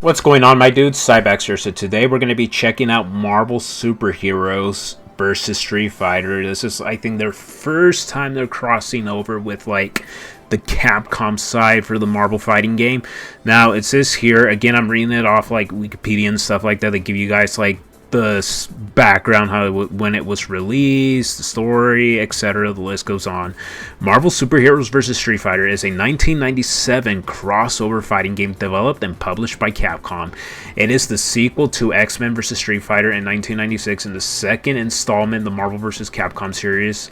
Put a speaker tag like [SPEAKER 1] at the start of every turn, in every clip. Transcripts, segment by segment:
[SPEAKER 1] What's going on, my dudes? Cybex here. So today we're going to be checking out Marvel Superheroes versus Street Fighter. This is, I think, their first time they're crossing over with, like, the Capcom side for the Marvel fighting game. Now, it says here, again, I'm reading it off, like, Wikipedia and stuff like that. They give you guys, like, the background, when it was released, the story, etc. The list goes on. Marvel Superheroes vs. Street Fighter is a 1997 crossover fighting game developed and published by Capcom. It is the sequel to X-Men vs. Street Fighter in 1996 and the second installment in the Marvel vs. Capcom series.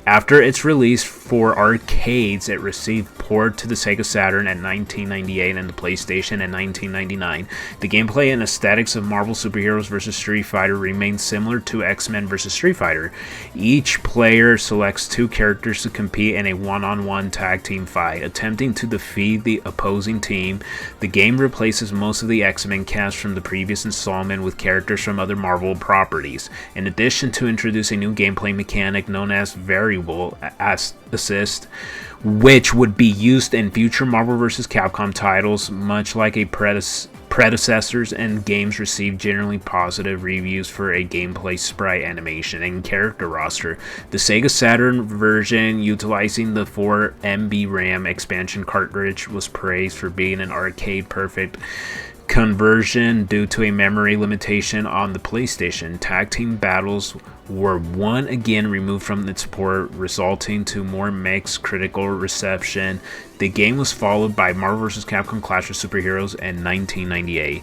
[SPEAKER 1] After its release for arcades, it received port to the Sega Saturn in 1998 and the PlayStation in 1999. The gameplay and aesthetics of Marvel Superheroes vs. Street Fighter remain similar to X-Men vs. Street Fighter. Each player selects two characters to compete in a one-on-one tag team fight, attempting to defeat the opposing team. The game replaces most of the X-Men cast from the previous installment with characters from other Marvel properties, in addition to introduce a new gameplay mechanic known as variable assist, which would be used in future Marvel vs. Capcom titles. Much like a predecessors, and games received generally positive reviews for a gameplay, sprite animation, and character roster. The Sega Saturn version, utilizing the 4 MB RAM expansion cartridge, was praised for being an arcade-perfect conversion due to a memory limitation on the PlayStation. Tag team battles were once again removed from its port, resulting to more mixed critical reception. The game was followed by Marvel vs. Capcom Clash of Superheroes in 1998.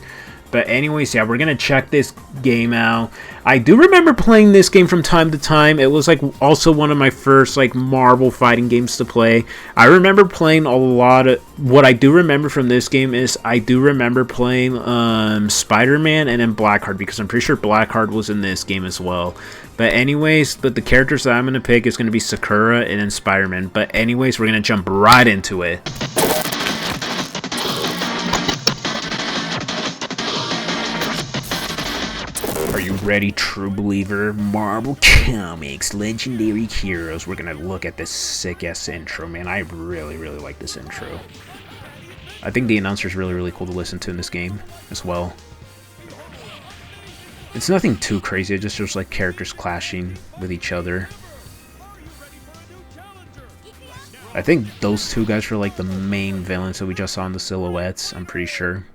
[SPEAKER 1] But anyways, yeah, we're going to check this game out. I do remember playing this game from time to time. It was like also one of my first like Marvel fighting games to play. I remember playing a lot of... What I do remember from this game is I do remember playing Spider-Man and then Blackheart, because I'm pretty sure Blackheart was in this game as well. But anyways, the characters that I'm going to pick is going to be Sakura and then Spider-Man. But anyways, we're going to jump right into it. Are you ready, true believer? Marvel Comics, legendary heroes. We're gonna look at this sick-ass intro, man. I really like this intro. I think the announcer is really cool to listen to in this game as well. It's nothing too crazy, it just shows like characters clashing with each other. I think those two guys were like the main villains that we just saw in the silhouettes, I'm pretty sure.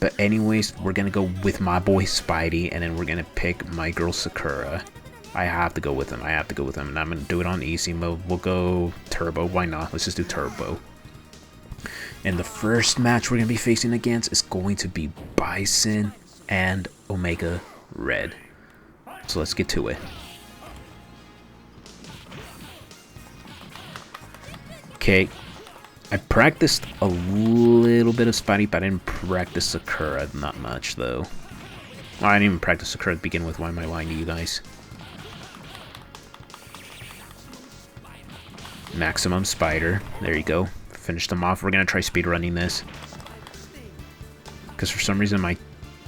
[SPEAKER 1] But anyways, we're going to go with my boy Spidey, and then we're going to pick my girl Sakura. I have to go with him. And I'm going to do it on easy mode. We'll go turbo. Why not? Let's just do turbo. And the first match we're going to be facing against is going to be Bison and Omega Red. So let's get to it. Okay. I practiced a little bit of Spidey, but I didn't practice Sakura. Not much, though. Well, I didn't even practice Sakura to begin with. Why am I lying to you guys? Maximum Spider. There you go. Finished them off. We're going to try speedrunning this. Because for some reason my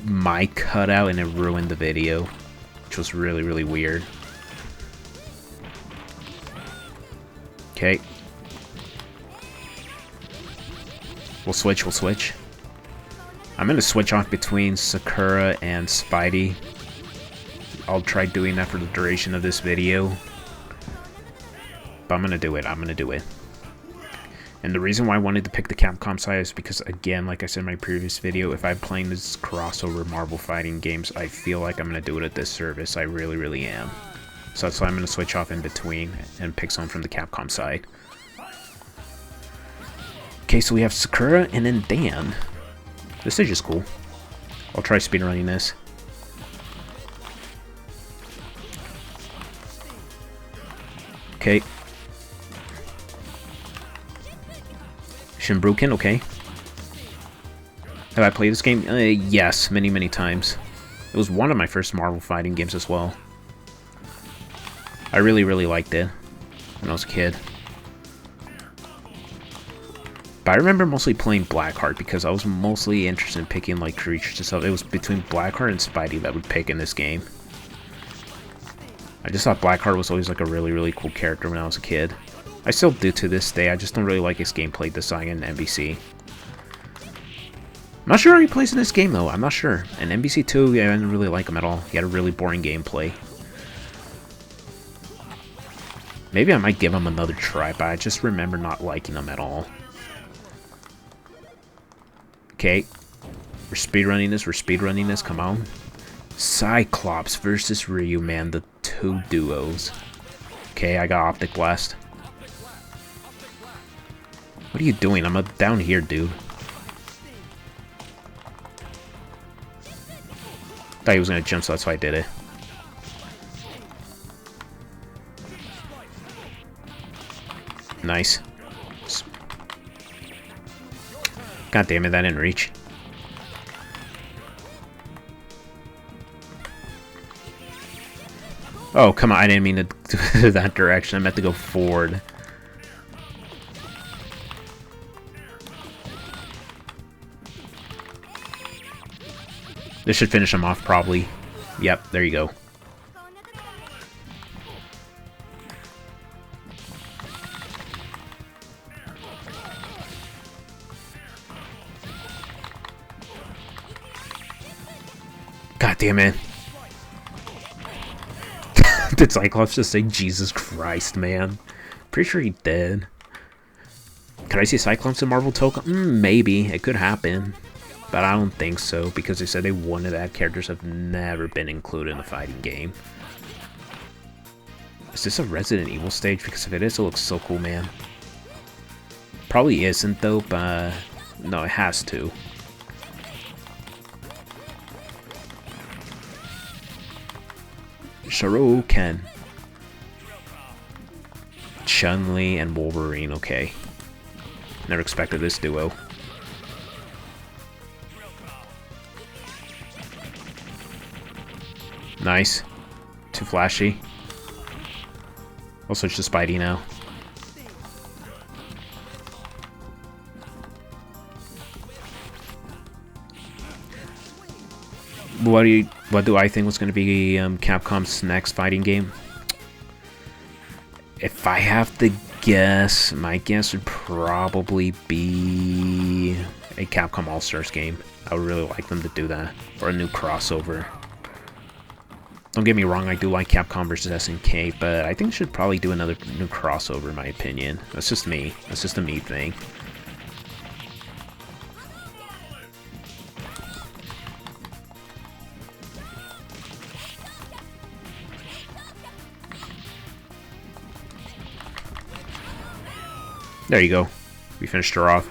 [SPEAKER 1] mic cut out and it ruined the video. Which was really weird. Okay. We'll switch. I'm going to switch off between Sakura and Spidey. I'll try doing that for the duration of this video. But I'm going to do it. And the reason why I wanted to pick the Capcom side is because, again, like I said in my previous video, if I'm playing this crossover Marvel fighting games, I feel like I'm going to do it at this service. I really am. So that's why I'm going to switch off in between and pick someone from the Capcom side. Okay, so we have Sakura and then Dan. This stage is cool. I'll try speedrunning this. Okay. Shinbruken, okay. Have I played this game? Yes, many times. It was one of my first Marvel fighting games as well. I really liked it when I was a kid. But I remember mostly playing Blackheart because I was mostly interested in picking like creatures and stuff. It was between Blackheart and Spidey that I would pick in this game. I just thought Blackheart was always like a really cool character when I was a kid. I still do to this day, I just don't really like his gameplay design in NBC. I'm not sure how he plays in this game, though. I'm not sure. And NBC2, yeah, I didn't really like him at all. He had a really boring gameplay. Maybe I might give him another try, but I just remember not liking him at all. Okay. We're speedrunning this. We're speedrunning this. Come on. Cyclops versus Ryu, man. The two duos. Okay, I got Optic Blast. What are you doing? I'm down here, dude. Thought he was gonna jump, so that's why I did it. Nice. God damn it, that didn't reach. Oh, come on, I didn't mean to do that direction. I meant to go forward. This should finish him off, probably. Yep, there you go. God damn it. Did Cyclops just say Jesus Christ, man? Pretty sure he did. Could I see Cyclops in Marvel Token? Maybe. It could happen. But I don't think so, because they said they wanted that characters have never been included in the fighting game. Is this a Resident Evil stage? Because if it is, it looks so cool, man. Probably isn't, though, but no, it has to. Shuriken. Chun-Li and Wolverine, okay. Never expected this duo. Nice. Too flashy. I'll switch to Spidey now. What do I think was going to be Capcom's next fighting game? If I have to guess, my guess would probably be a Capcom All-Stars game. I would really like them to do that. Or a new crossover. Don't get me wrong, I do like Capcom vs. SNK, but I think they should probably do another new crossover in my opinion. That's just me. That's just a me thing. There you go. We finished her off.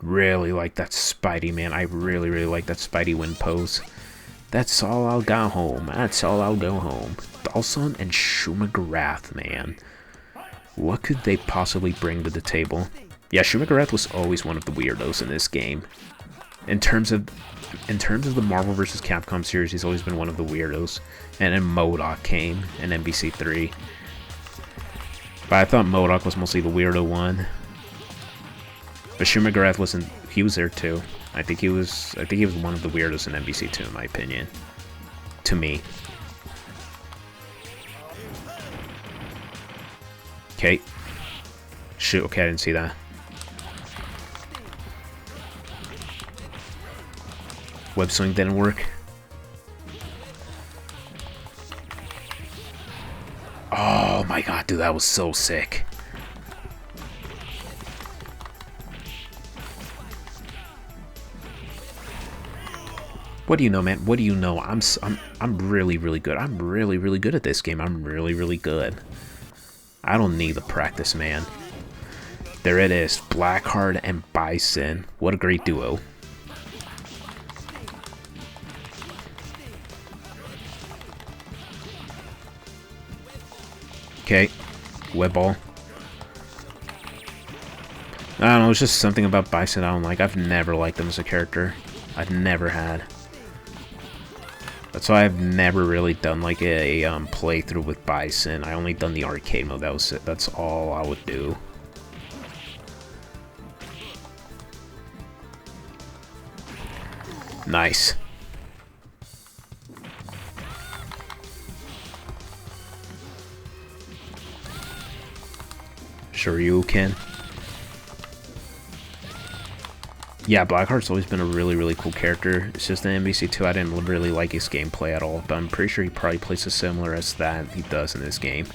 [SPEAKER 1] Really like that Spidey, man. I really, really like that Spidey win pose. That's all I'll go home. That's all I'll go home. Dawson and Shumagarath, man. What could they possibly bring to the table? Yeah, Shumagarath was always one of the weirdos in this game. In terms of the Marvel vs. Capcom series, he's always been one of the weirdos. And then MODOK came in NBC3. But I thought MODOK was mostly the weirdo one. But Shumagarath wasn't. He was there too. I think he was one of the weirdos in NBC2, in my opinion. To me. Okay. Shoot, okay, I didn't see that. Web swing didn't work. Oh my god, dude, that was so sick. What do you know, man? What do you know? I'm really, really good. I'm really, really good at this game. I'm really, really good. I don't need the practice, man. There it is. Blackheart and Bison. What a great duo. Okay. Web ball. I don't know, it's just something about Bison I don't like. I've never liked him as a character. I've never had. That's why I've never really done like a playthrough with Bison. I only done the arcade mode. That was it. That's all I would do. Nice. Shoryuken. Yeah, Blackheart's always been a really, really cool character. It's just in MBC2 I didn't really like his gameplay at all, but I'm pretty sure he probably plays as similar as that he does in this game.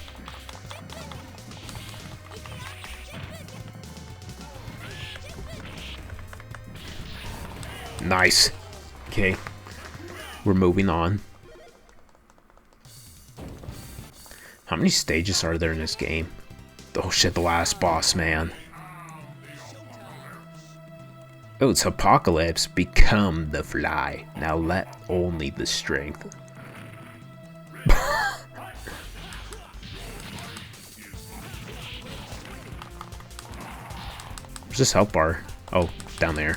[SPEAKER 1] Nice. Okay. We're moving on. How many stages are there in this game? Oh shit, the last boss, man. Oh, it's Apocalypse. Become the Fly. Now let only the strength. Where's this health bar? Oh, down there.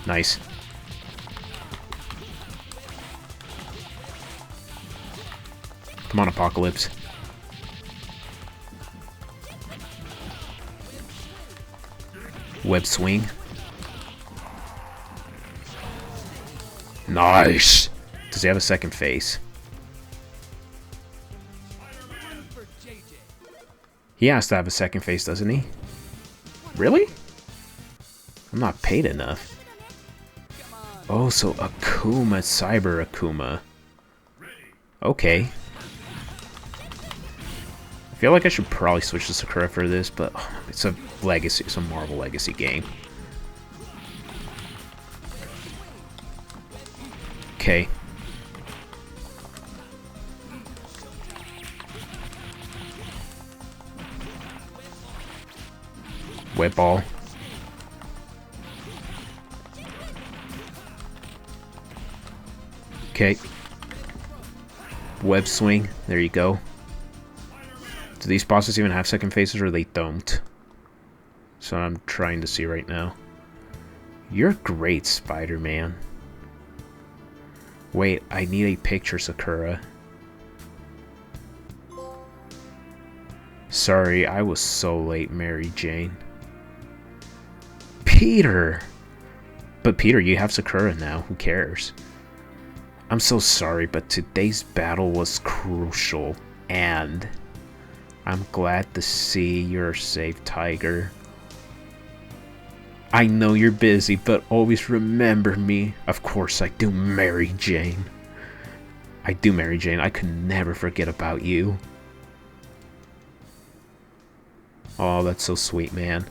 [SPEAKER 1] Nice. Come on, Apocalypse. Web swing. Nice. Does he have a second face? He has to have a second face, doesn't he? Really? I'm not paid enough. Oh, so Akuma, Cyber Akuma. Okay. I feel like I should probably switch to Sakura for this, but it's a legacy, it's a Marvel Legacy game. Okay. Wet ball. Okay. Web swing. There you go. Do these bosses even have second faces or they don't? So I'm trying to see right now. You're great, Spider-Man. Wait, I need a picture, Sakura. Sorry, I was so late, Mary Jane. Peter! But Peter, you have Sakura now. Who cares? I'm so sorry, but today's battle was crucial, and I'm glad to see you're safe, Tiger. I know you're busy, but always remember me. Of course I do, Mary Jane. I do, Mary Jane. I could never forget about you. Oh, that's so sweet, man.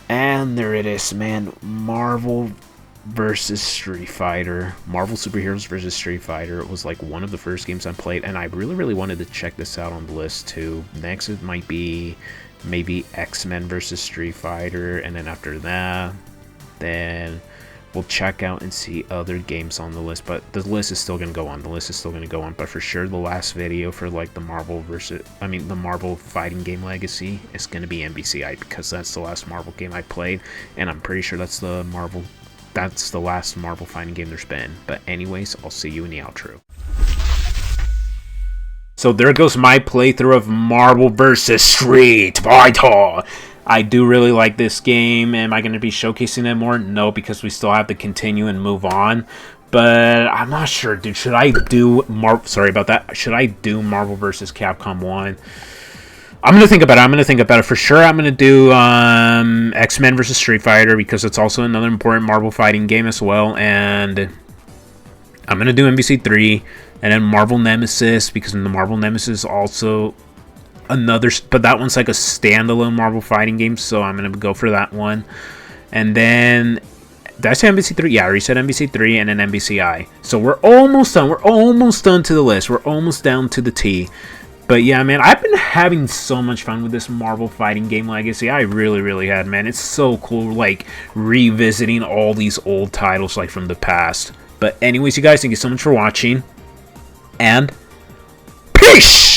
[SPEAKER 1] And there it is, man. Marvel versus Street Fighter. Marvel Superheroes versus Street Fighter. It was like one of the first games I played, and I really wanted to check this out on the list too. Next it might be maybe X-Men versus Street Fighter, and then after that, then we'll check out and see other games on the list. But the list is still gonna go on. The list is still gonna go on. But for sure, the last video for like the Marvel fighting game legacy is gonna be MBCI, because that's the last Marvel game I played, and I'm pretty sure that's the last Marvel fighting game there's been. But anyways, I'll see you in the outro. So there goes my playthrough of Marvel vs. Street Fighter. I do really like this game. Am I going to be showcasing it more? No, because we still have to continue and move on. But I'm not sure, dude. Should I do Sorry about that. Should I do Marvel vs. Capcom 1? I'm going to think about it. For sure, I'm going to do X-Men vs. Street Fighter, because it's also another important Marvel fighting game as well. And I'm going to do MVC3, and then Marvel Nemesis, because the Marvel Nemesis also another, but that one's like a standalone Marvel fighting game, so I'm going to go for that one. And then, did I say MVC3? Yeah, I already said MVC3, and then MVCI. So we're almost done. We're almost done to the list. We're almost down to the T. But yeah, man, I've been having so much fun with this Marvel fighting game legacy. I really had, man. It's so cool, like, revisiting all these old titles, like, from the past. But anyways, you guys, thank you so much for watching. And peace!